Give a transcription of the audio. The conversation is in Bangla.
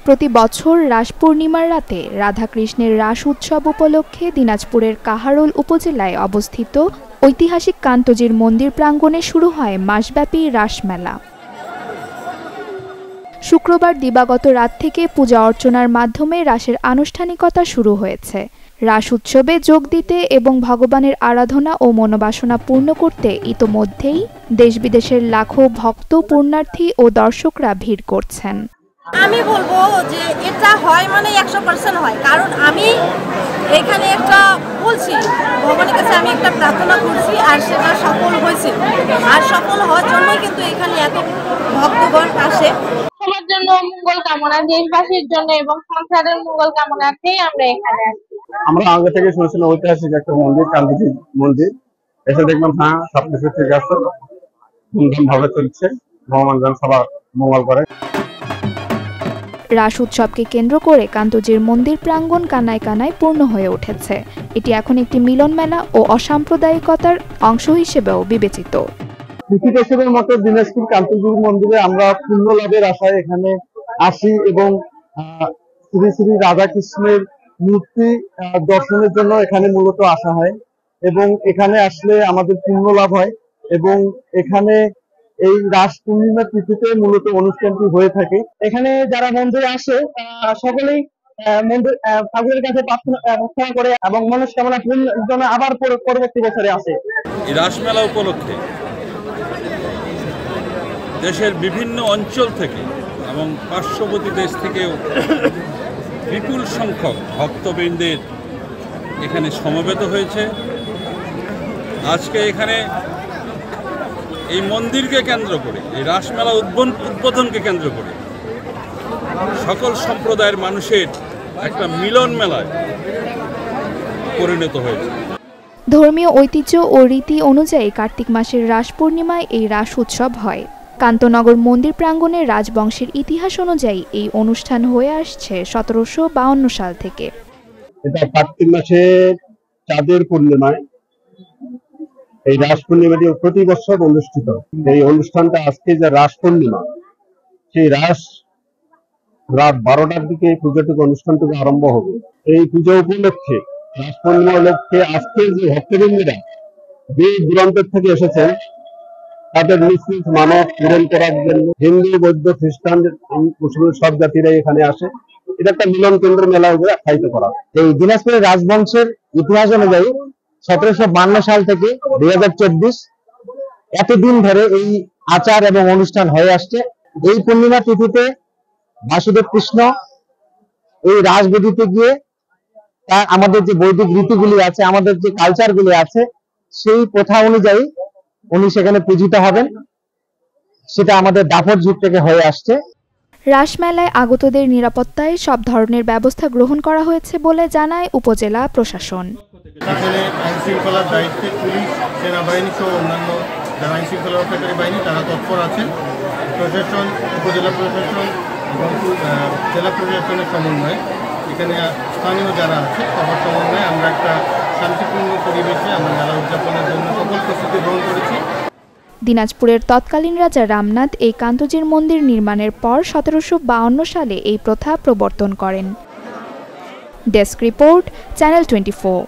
প্রতি বছর রাস পূর্ণিমার রাতে রাধাকৃষ্ণের রাস উৎসব উপলক্ষে দিনাজপুরের কাহারোল উপজেলায় অবস্থিত ঐতিহাসিক কান্তজির মন্দির প্রাঙ্গণে শুরু হয় মাসব্যাপী রাসমেলা। শুক্রবার দিবাগত রাত থেকে পূজা অর্চনার মাধ্যমে রাসের আনুষ্ঠানিকতা শুরু হয়েছে। রাস উৎসবে যোগ দিতে এবং ভগবানের আরাধনা ও মনোবাসনা পূর্ণ করতে ইতোমধ্যেই দেশ বিদেশের লাখো ভক্ত, পুণ্যার্থী ও দর্শকরা ভিড় করছেন। আমি বলবো যে এটা হয় মানে 100% হয়, কারণ আমি এখানে একটা বলছি ভগবানের কাছে আমি একটা প্রার্থনা করছি আর সেটা সফল হয়েছে, আর সফল হওয়ার জন্যই কিন্তু এখানে এত ভক্তগণ আসে। সবার জন্য মঙ্গল কামনা, দেশবাসীর জন্য এবং সংসারের মঙ্গল কামনাতেই আমরা এখানে আসি। আমরা আগে থেকে শুনেছিলাম ঐতিহাসিক একটা মন্দির, কান্তজি মন্দির, এসে দেখলাম হ্যাঁ সবকিছু ঠিক আছে, ধুমধাম ভাবে চলছে, ভগবান যেন সবার মঙ্গল করে। রাস উৎসবকে কেন্দ্র করে কান্তজির মন্দির প্রাঙ্গণ কানায় কানায় পূর্ণ হয়ে উঠেছে। এটি এখন একটি মিলন মেলা ও অসাম্প্রদায়িকতার অংশ হিসেবেও বিবেচিত। কৃষিকেশ্বরের মতো দিনাজপুর কান্তজির মন্দিরে আমরা পুণ্য লাভের আশায় এখানে আসি এবং শ্রী শ্রী রাধাকৃষ্ণের মূর্তি দর্শনের জন্য এখানে মূলত আসা হয় এবং এখানে আসলে আমাদের পুণ্য লাভ হয় এবং এখানে এই রাস পূর্ণিমা তিথিতে মূলত অনুষ্ঠানটি হয়ে থাকে। এখানে যারা মন্দিরে আসে সকলেই মন্দির ঠাকুরের কাছে প্রার্থনা করে এবং মনস্কামনা পূরণের জন্য আবার পরবর্তী বছরে আসে। এই রাসমেলা উপলক্ষে দেশের বিভিন্ন অঞ্চল থেকে এবং পার্শ্ববর্তী দেশ থেকেও বিপুল সংখ্যক ভক্তবৃন্দের এখানে সমবেত হয়েছে। আজকে এখানে এই মন্দিরকে কেন্দ্র করে, এই রাসমেলা উদ্বোধনকে কেন্দ্র করে সকল সম্প্রদায়ের মানুষের একটা মিলন মেলায় পরিণত হয়েছে। ধর্মীয় ঐতিহ্য ও রীতি অনুযায়ী কার্তিক মাসের রাস পূর্ণিমায় এই রাস উৎসব হয়। কান্তনগর মন্দির প্রাঙ্গণে রাজবংশের ইতিহাস অনুযায়ী এই অনুষ্ঠান হয়ে আসছে 1752 সাল থেকে। এটা কার্তিক মাসের চাঁদের পূর্ণিমায় এই রাস পূর্ণিমাটি প্রতি বছর অনুষ্ঠিত। এই অনুষ্ঠানটা আজকে যে রাস পূর্ণিমা, সেই রাস রাত 12টার দিকে এই পুজোটুকু অনুষ্ঠানটুকু আরম্ভ হবে। এই পুজো উপলক্ষে, রাস পূর্ণিমা উপলক্ষে আজকে যে ভক্তবৃন্দরা দূর দূরান্তের থেকে এসেছেন তাদের নিজ নিজ মানব পূরণ করার জন্য হিন্দু, বৌদ্ধ, খ্রিস্টান, মুসলিম সব জাতিরাই এখানে আসে। এটা একটা মিলন কেন্দ্র মেলা হিসেবে আখ্যায়িত করা। এই দিনাজপুরের রাজবংশের ইতিহাস অনুযায়ী 1752 সাল থেকে 2024 এতদিন ধরে এই আচার এবং অনুষ্ঠান হয়ে আসছে। এই পূর্ণিমা তিথিতে বাসুদেব কৃষ্ণ এই রাজবেদিতে গিয়ে তার আমাদের যে বৈদিক রীতিগুলি আছে, আমাদের যে কালচারগুলি আছে, সেই প্রথা অনুযায়ী উনি সেখানে পূজিত হবেন। সেটা আমাদের দাপর যুগ থেকে হয়ে আসছে। রাসমেলায় আগতদের নিরাপত্তায় সব ধরনের ব্যবস্থা গ্রহণ করা হয়েছে বলে জানায় উপজেলা প্রশাসন। এখানে আইন শৃঙ্খলার দায়িত্বে পুলিশ, সেনাবাহিনী সহ অন্যান্য যারা আইন শৃঙ্খলা রক্ষাকারী বাহিনী তারা তৎপর আছেন। প্রশাসন, উপজেলা প্রশাসন এবং জেলা প্রশাসনের সমন্বয়ে, এখানে স্থানীয় যারা আছে সবার সমন্বয়ে আমরা একটা শান্তিপূর্ণ পরিবেশে আমরা মেলা উদযাপনের জন্য সকল প্রস্তুতি গ্রহণ করেছি। দিনাজপুরের তৎকালীন রাজা রামনাথ এই কান্তজির মন্দির নির্মাণের পর 1752 সালে এই প্রথা প্রবর্তন করেন। Desk report, channel 24।